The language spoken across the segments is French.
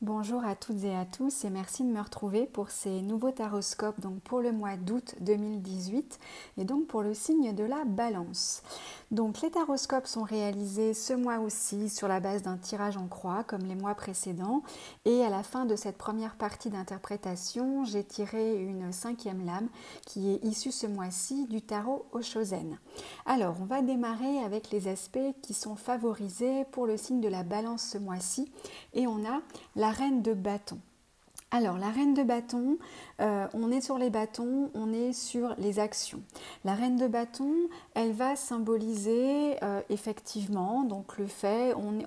Bonjour à toutes et à tous et merci de me retrouver pour ces nouveaux taroscopes donc pour le mois d'août 2018 et donc pour le signe de la Balance. Donc les taroscopes sont réalisés ce mois aussi sur la base d'un tirage en croix comme les mois précédents et à la fin de cette première partie d'interprétation, j'ai tiré une cinquième lame qui est issue ce mois-ci du tarot Oshozen. Alors on va démarrer avec les aspects qui sont favorisés pour le signe de la Balance ce mois-ci et on a la reine de bâton. Alors, la reine de bâton, on est sur les bâtons, on est sur les actions. La reine de bâton, elle va symboliser effectivement donc le fait, on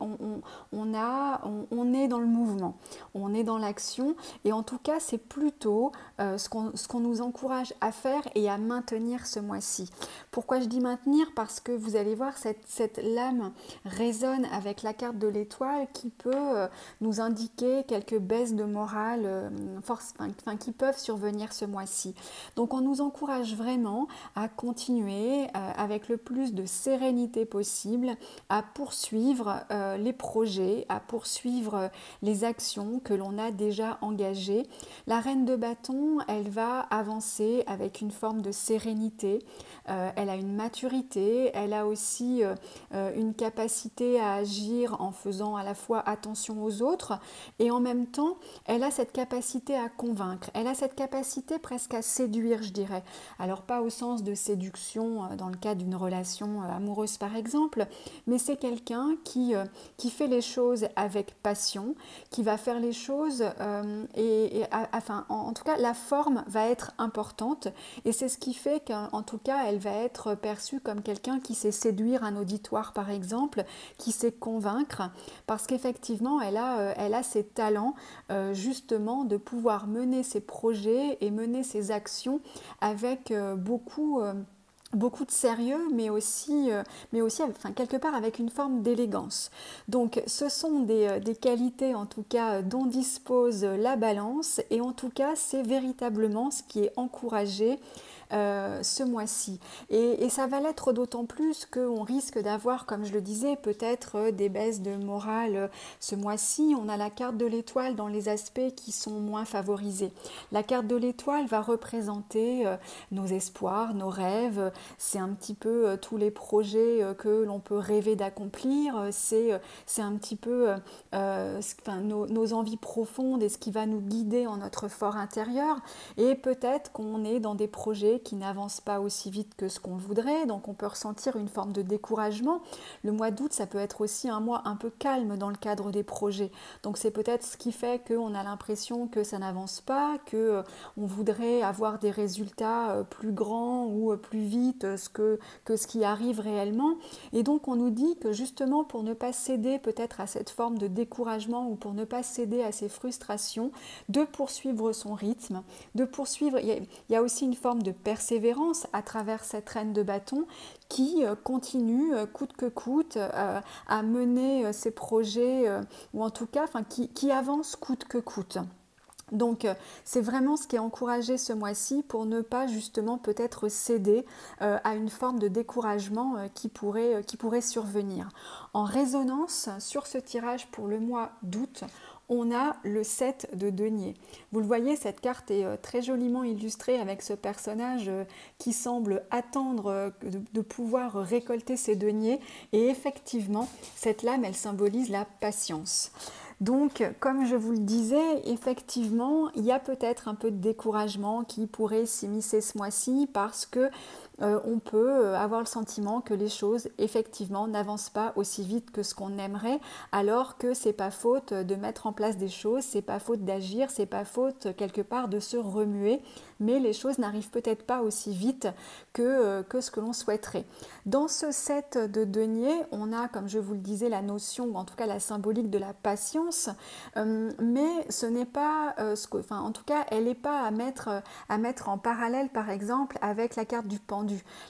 est dans le mouvement, on est dans l'action et en tout cas c'est plutôt ce qu'on nous encourage à faire et à maintenir ce mois-ci. Pourquoi je dis maintenir? Parce que vous allez voir cette lame résonne avec la carte de l'étoile qui peut nous indiquer quelques baisses de morale qui peuvent survenir ce mois-ci. Donc on nous encourage vraiment à continuer avec le plus de sérénité possible, à poursuivre les projets, à poursuivre les actions que l'on a déjà engagées. La reine de bâton, elle va avancer avec une forme de sérénité, elle a une maturité, elle a aussi une capacité à agir en faisant à la fois attention aux autres et en même temps, elle a cette capacité à convaincre, elle a cette capacité presque à séduire, je dirais. Alors pas au sens de séduction dans le cadre d'une relation amoureuse par exemple, mais c'est quelqu'un qui fait les choses avec passion, qui va faire les choses en tout cas la forme va être importante et c'est ce qui fait qu'en tout cas elle va être perçue comme quelqu'un qui sait séduire un auditoire par exemple, qui sait convaincre parce qu'effectivement elle a ces talents justement de pouvoir mener ses projets et mener ses actions avec beaucoup de sérieux, mais aussi quelque part avec une forme d'élégance. Donc ce sont des qualités en tout cas dont dispose la Balance et en tout cas c'est véritablement ce qui est encouragé ce mois-ci. Et ça va l'être d'autant plus qu'on risque d'avoir, comme je le disais, peut-être des baisses de morale ce mois-ci. On a la carte de l'étoile dans les aspects qui sont moins favorisés. La carte de l'étoile va représenter nos espoirs, nos rêves, c'est un petit peu tous les projets que l'on peut rêver d'accomplir, c'est un petit peu nos envies profondes et ce qui va nous guider en notre fort intérieur. Et peut-être qu'on est dans des projets qui n'avancent pas aussi vite que ce qu'on voudrait, donc on peut ressentir une forme de découragement. Le mois d'août, ça peut être aussi un mois un peu calme dans le cadre des projets. Donc c'est peut-être ce qui fait qu'on a l'impression que ça n'avance pas, qu'on voudrait avoir des résultats plus grands ou plus vite que ce qui arrive réellement. Et donc on nous dit que justement pour ne pas céder peut-être à cette forme de découragement ou pour ne pas céder à ces frustrations, de poursuivre son rythme, de poursuivre, il y a aussi une forme de persévérance à travers cette reine de bâton qui continue coûte que coûte à mener ses projets ou en tout cas qui avance coûte que coûte. Donc c'est vraiment ce qui est encouragé ce mois-ci pour ne pas justement peut-être céder à une forme de découragement qui pourrait survenir. En résonance sur ce tirage pour le mois d'août, on a le 7 de denier. Vous le voyez, cette carte est très joliment illustrée avec ce personnage qui semble attendre de pouvoir récolter ses deniers et effectivement, cette lame, elle symbolise la patience. Donc, comme je vous le disais, effectivement, il y a peut-être un peu de découragement qui pourrait s'immiscer ce mois-ci parce que on peut avoir le sentiment que les choses effectivement n'avancent pas aussi vite que ce qu'on aimerait, alors que c'est pas faute de mettre en place des choses, c'est pas faute d'agir, c'est pas faute quelque part de se remuer, mais les choses n'arrivent peut-être pas aussi vite que ce que l'on souhaiterait. Dans ce set de denier, on a, comme je vous le disais, la notion, ou en tout cas la symbolique de la patience, mais ce n'est pas, en tout cas, elle n'est pas à mettre en parallèle, par exemple, avec la carte du pendu.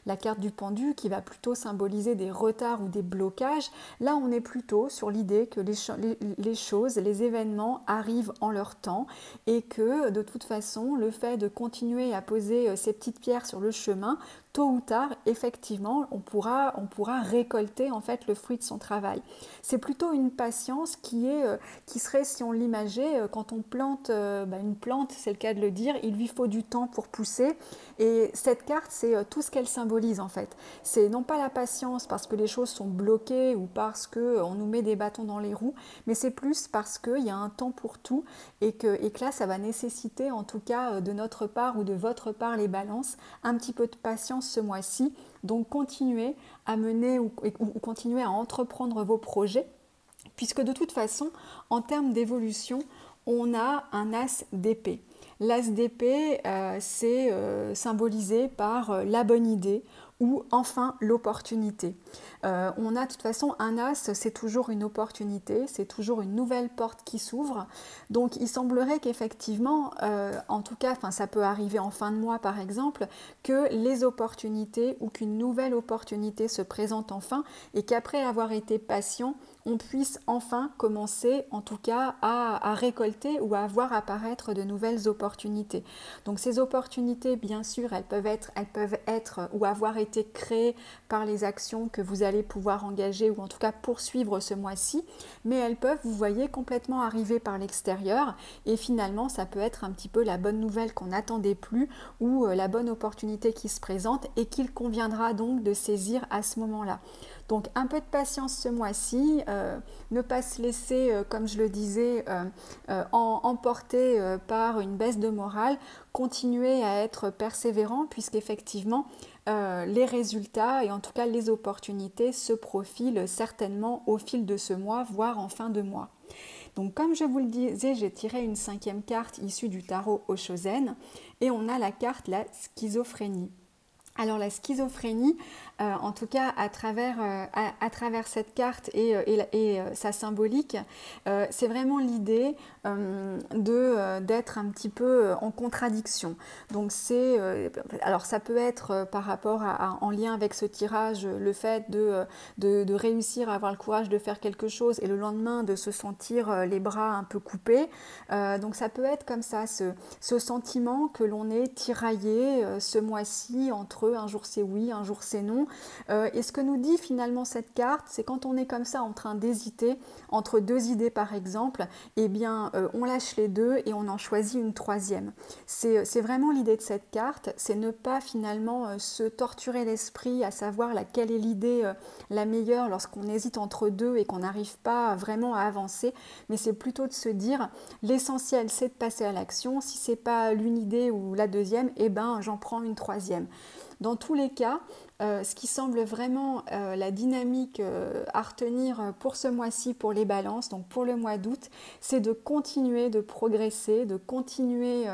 La carte du pendu qui va plutôt symboliser des retards ou des blocages. Là, on est plutôt sur l'idée que les choses, les événements arrivent en leur temps et que de toute façon, le fait de continuer à poser ces petites pierres sur le chemin tôt ou tard, effectivement, on pourra récolter en fait le fruit de son travail. C'est plutôt une patience qui serait, si on l'imageait, quand on plante une plante, c'est le cas de le dire, il lui faut du temps pour pousser. Et cette carte, c'est tout ce qu'elle symbolise en fait. C'est non pas la patience parce que les choses sont bloquées ou parce qu'on nous met des bâtons dans les roues, mais c'est plus parce qu'il y a un temps pour tout et que là, ça va nécessiter en tout cas de notre part ou de votre part les balances, un petit peu de patience ce mois-ci. Donc continuez à mener ou continuez à entreprendre vos projets, puisque de toute façon, en termes d'évolution, on a un as d'épée. L'as d'épée, c'est symbolisé par la bonne idée ou enfin l'opportunité. On a de toute façon un as, c'est toujours une opportunité, c'est toujours une nouvelle porte qui s'ouvre. Donc il semblerait qu'effectivement, en tout cas, ça peut arriver en fin de mois par exemple, que les opportunités ou qu'une nouvelle opportunité se présente enfin et qu'après avoir été patient, on puisse enfin commencer en tout cas à récolter ou à voir apparaître de nouvelles opportunités. Donc ces opportunités, bien sûr, elles peuvent être ou avoir été créées par les actions que vous allez pouvoir engager ou en tout cas poursuivre ce mois-ci, mais elles peuvent, vous voyez, complètement arriver par l'extérieur et finalement ça peut être un petit peu la bonne nouvelle qu'on n'attendait plus ou la bonne opportunité qui se présente et qu'il conviendra donc de saisir à ce moment-là. Donc un peu de patience ce mois-ci, ne pas se laisser, comme je le disais, emporter par une baisse de morale, continuer à être persévérant puisqu'effectivement les résultats et en tout cas les opportunités se profilent certainement au fil de ce mois, voire en fin de mois. Donc comme je vous le disais, j'ai tiré une 5e carte issue du tarot Oshozen et on a la carte la schizophrénie. Alors la schizophrénie, en tout cas à travers cette carte et sa symbolique, c'est vraiment l'idée d'être un petit peu en contradiction. Donc alors ça peut être par rapport en lien avec ce tirage, le fait de réussir à avoir le courage de faire quelque chose et le lendemain de se sentir les bras un peu coupés. Donc ça peut être comme ça, ce sentiment que l'on est tiraillé ce mois-ci entre un jour c'est oui, un jour c'est non. Et ce que nous dit finalement cette carte, c'est quand on est comme ça en train d'hésiter entre deux idées par exemple, eh bien on lâche les deux et on en choisit une troisième. C'est vraiment l'idée de cette carte, c'est ne pas finalement se torturer l'esprit à savoir laquelle est l'idée la meilleure lorsqu'on hésite entre deux et qu'on n'arrive pas vraiment à avancer, mais c'est plutôt de se dire l'essentiel c'est de passer à l'action, si c'est pas l'une idée ou la deuxième, eh ben j'en prends une troisième. Dans tous les cas, ce qui semble vraiment la dynamique à retenir pour ce mois-ci, pour les balances, donc pour le mois d'août, c'est de continuer de progresser, de continuer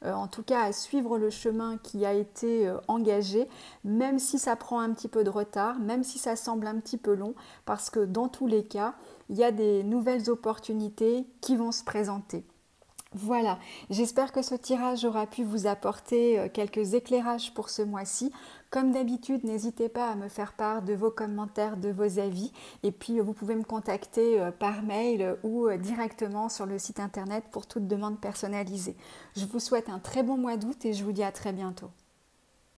en tout cas à suivre le chemin qui a été engagé, même si ça prend un petit peu de retard, même si ça semble un petit peu long, parce que dans tous les cas, il y a des nouvelles opportunités qui vont se présenter. Voilà, j'espère que ce tirage aura pu vous apporter quelques éclairages pour ce mois-ci. Comme d'habitude, n'hésitez pas à me faire part de vos commentaires, de vos avis. Et puis, vous pouvez me contacter par mail ou directement sur le site internet pour toute demande personnalisée. Je vous souhaite un très bon mois d'août et je vous dis à très bientôt.